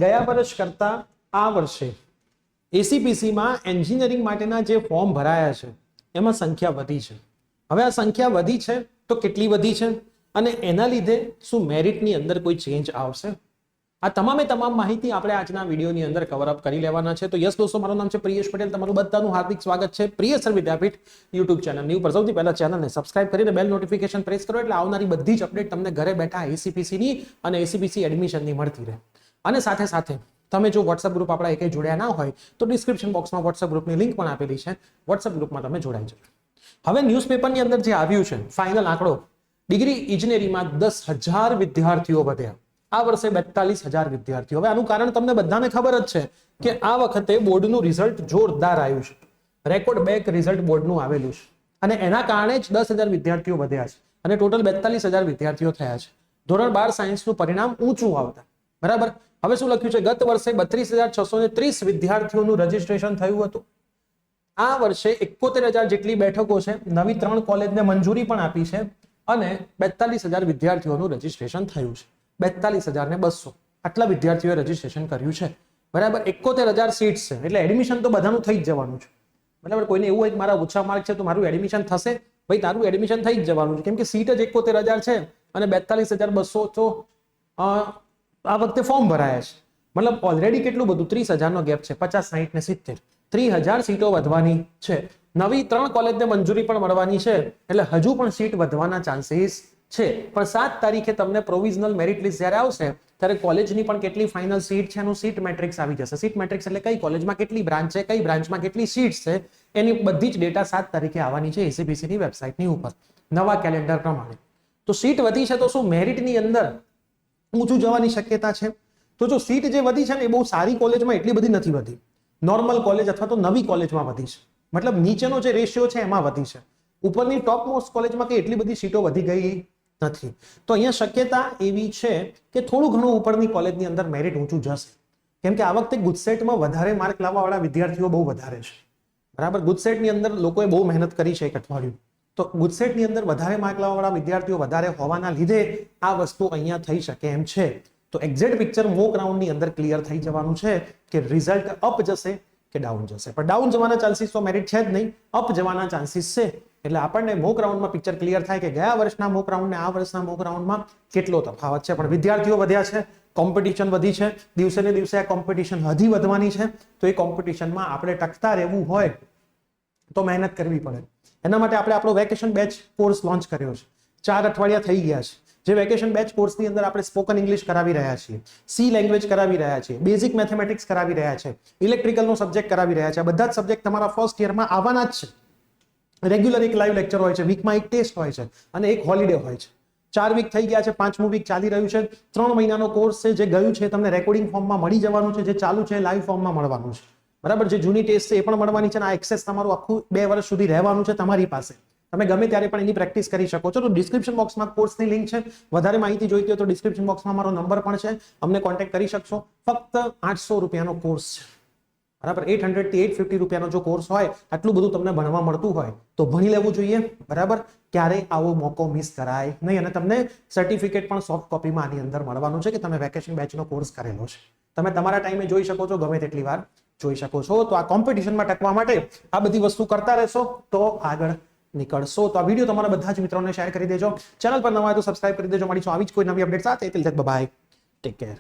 ગયા વર્ષ કરતા આ વર્ષે એસીપીસીમાં એન્જિનિયરિંગ માટેના જે ફોર્મ ભરાયા છે એમાં સંખ્યા વધી છે. હવે આ સંખ્યા વધી છે તો કેટલી વધી છે અને એના લીધે શું મેરિટની અંદર કોઈ ચેન્જ આવશે? આ તમામે તમામ માહિતી આપણે આજના વિડીયોની અંદર કવર અપ કરી લેવાના છે. તો યસ દોસ્તો, મારું નામ છે પ્રિયેશ પટેલ. તમારું બધાનું હાર્દિક સ્વાગત છે પ્રિયસર વિદ્યાપીઠ યુટ્યુબ ચેનલની ઉપર. સૌથી પહેલા ચેનલને સબસ્ક્રાઇબ કરીને બેલ નોટિફિકેશન પ્રેસ કરો એટલે આવનારી બધી જ અપડેટ તમને ઘરે બેઠા એસીપીસીની અને એસીપીસી એડમિશનની મળતી રહે. અને સાથે સાથે તમે જો વોટ્સઅપ ગ્રુપ આપણા એકે જોડ્યા ના હોય તો ડિસ્ક્રિપ્શન બોક્સમાં વોટ્સઅપ ગ્રુપની લિંક પણ આપેલી છે. વોટ્સઅપ ગ્રુપમાં તમે જોડાઈ જાઓ. હવે ન્યૂઝપેપરની અંદર જે આવ્યું છે ફાઇનલ આંકડો, ડિગ્રી ઇજનેરીમાં 10,000 વિદ્યાર્થીઓ વધ્યા. આ વર્ષે 42,000 વિદ્યાર્થીઓ. હવે આનું કારણ તમને બધાને ખબર જ છે કે આ વખતે બોર્ડનું રિઝલ્ટ જોરદાર આવ્યું છે. રેકોર્ડ બેક રિઝલ્ટ બોર્ડનું આવેલું છે અને એના કારણે જ 10,000 વિદ્યાર્થીઓ વધ્યા છે અને ટોટલ 42,000 વિદ્યાર્થીઓ થયા છે. ધોરણ 12 સાયન્સનું પરિણામ ઊંચું આવતા. બરાબર. હવે શું લખ્યું છે? ગત વર્ષે 32,630 વિદ્યાર્થીઓનું રજીસ્ટ્રેશન થયું હતું. આ વર્ષે 71,000 જેટલી બેઠકો છે. નવી 3 કોલેજને મંજૂરી પણ આપી છે અને 42,000 વિદ્યાર્થીઓનું રજીસ્ટ્રેશન થયું છે. 42,200 આટલા વિદ્યાર્થીઓએ રજીસ્ટ્રેશન કર્યું છે. બરાબર. 71,000 સીટ્સ છે એટલે એડમિશન તો બધાનું થઈ જ જવાનું છે. બરાબર. કોઈને એવું હોય કે મારા ઓછા માર્ક છે તો મારું એડમિશન થશે? ભાઈ, તારું એડમિશન થઈ જ જવાનું છે કેમ કે સીટ જ 71,000 છે અને 42,200 તો આ વખતે ફોર્મ ભરાયા છે. મતલબ ઓલરેડી કેટલું બધું 30,000નો ગેપ છે. 50, 60 ને 70 30,000 સીટો વધવાની છે. નવી 3 કોલેજને મંજૂરી પણ મળવાની છે એટલે હજુ પણ સીટ વધવાના ચાન્સીસ છે. પણ 7 તારીખે તમને પ્રોવિઝનલ મેરિટ લિસ્ટ જ્યારે આવશે ત્યારે કોલેજની પણ કેટલી ફાઇનલ સીટ છે એનું સીટ મેટ્રિક્સ આવી જશે. સીટ મેટ્રિક્સ એટલે કઈ કોલેજમાં કેટલી બ્રાન્ચ છે, કઈ બ્રાન્ચમાં કેટલી સીટ્સ છે, એની બધી જ ડેટા 7 તારીખે આવવાની છે એસીપીસીની વેબસાઇટની ઉપર નવા કેલેન્ડર પ્રમાણે. તો સીટ વધી છે તો શું મેરિટની અંદર ઊંચું જવાની શક્યતા છે? તો જો સીટ જે વધી છે ને એ બહુ સારી કોલેજમાં એટલી બધી નથી વધી. નોર્મલ કોલેજ અથવા તો નવી કોલેજમાં વધી છે. મતલબ નીચેનો જે રેશિયો છે એમાં વધી છે. ઉપરની ટોપ મોસ્ટ કોલેજમાં કે એટલી બધી સીટો વધી ગઈ નથી. તો અહીંયા શક્યતા એવી છે કે થોડું ઘણું ઉપરની કોલેજની અંદર મેરિટ ઊંચું જશે કેમ કે આ વખતે ગુજસેટમાં વધારે માર્ક લાવવાવાળા વિદ્યાર્થીઓ બહુ વધારે છે. બરાબર. ગુજસેટની અંદર લોકોએ બહુ મહેનત કરી છે એક અઠવાડિયું. તો ગુજસેટની અંદર વધારે માર્ક લાવવાવાળા વિદ્યાર્થીઓ વધારે હોવાના લીધે આ વસ્તુ અહીંયા થઈ શકે એમ છે. તો એક્ઝેક્ટ પિક્ચર મોક રાઉન્ડની અંદર ક્લિયર થઈ જવાનું છે કે રિઝલ્ટ અપ જશે કે ડાઉન જશે. પણ ડાઉન જવાના ચાન્સીસ તો મેરિટ છે જ નહીં, અપ જવાના ચાન્સીસ છે. એટલે આપણને મોક રાઉન્ડમાં પિક્ચર ક્લિયર થાય કે ગયા વર્ષના મોક રાઉન્ડ ને આ વર્ષના મોક રાઉન્ડમાં કેટલો તફાવત છે. પણ વિદ્યાર્થીઓ વધ્યા છે, કોમ્પિટિશન વધી છે, દિવસે ને દિવસે આ કોમ્પિટિશન હજી વધવાની છે. તો એ કોમ્પિટિશનમાં આપણે ટકતા રહેવું હોય તો મહેનત કરવી પડે. એના માટે આપણે આપણો વેકેશન બેચ કોર્સ લોન્ચ કર્યો છે. 4 અઠવાડિયા થઈ ગયા છે. જે વેકેશન બેચ કોર્સની અંદર આપણે સ્પોકન ઇંગ્લિશ કરાવી રહ્યા છીએ, સી લેંગ્વેજ કરાવી રહ્યા છીએ, બેઝિક મેથેમેટિક્સ કરાવી રહ્યા છે, ઇલેક્ટ્રિકલનો સબ્જેક્ટ કરાવી રહ્યા છે. આ બધા જ સબ્જેક્ટ તમારા ફર્સ્ટ યરમાં આવવાના જ છે. રેગ્યુલર એક લાઈવ લેક્ચર હોય છે, વીકમાં એક ટેસ્ટ હોય છે અને એક હોલિડે હોય છે. 4 વીક થઈ ગયા છે, 5મું વીક ચાલી રહ્યું છે. 3 મહિનાનો કોર્સ છે. જે ગયું છે તમને રેકોર્ડિંગ ફોર્મમાં મળી જવાનું છે, જે ચાલુ છે લાઈવ ફોર્મમાં મળવાનું છે. બરાબર. જે જૂની ટેસ્ટ છે એ પણ મળવાની છે અને આ એક્સેસ તમારું આખું 2 વર્ષ સુધી રહેવાનું છે તમારી પાસે. તમે ગમે ત્યારે પણ એની પ્રેક્ટિસ કરી શકો છો. તો ડિસ્ક્રિપ્શન બોક્સમાં કોર્સની લિંક છે. વધારે માહિતી જોઈતી હોય તો ડિસ્ક્રિપ્શન બોક્સમાં મારો નંબર પણ છે, અમને કોન્ટેક્ટ કરી શકશો. ફક્ત 800 રૂપિયાનો કોર્સ છે. બરાબર. 800 થી 850 રૂપિયાનો જો કોર્સ હોય, આટલું બધું તમને ભણવા મળતું હોય તો ભણી લેવું જોઈએ. બરાબર. ક્યારેય આવો મોકો મિસ કરાય નહીં અને તમને સર્ટિફિકેટ પણ સોફ્ટ કોપીમાં આની અંદર મળવાનું છે કે તમે વેકેશન બેચનો કોર્સ કરેલો છે. તમે તમારા ટાઈમે જોઈ શકો છો, ગમે તેટલી વાર જોઈ શકો છો. તો આ કોમ્પિટિશનમાં ટકવા માટે આ બધી વસ્તુ કરતા રહેશો તો આગળ નીકળશો. તો આ વિડીયો તમારા બધા જ મિત્રોને શેર કરી દેજો. ચેનલ પર નવા હોય તો સબસ્ક્રાઇબ કરી દેજો. મળીશું આવી જ કોઈ નવી અપડેટ સાથે. Till then by, take care.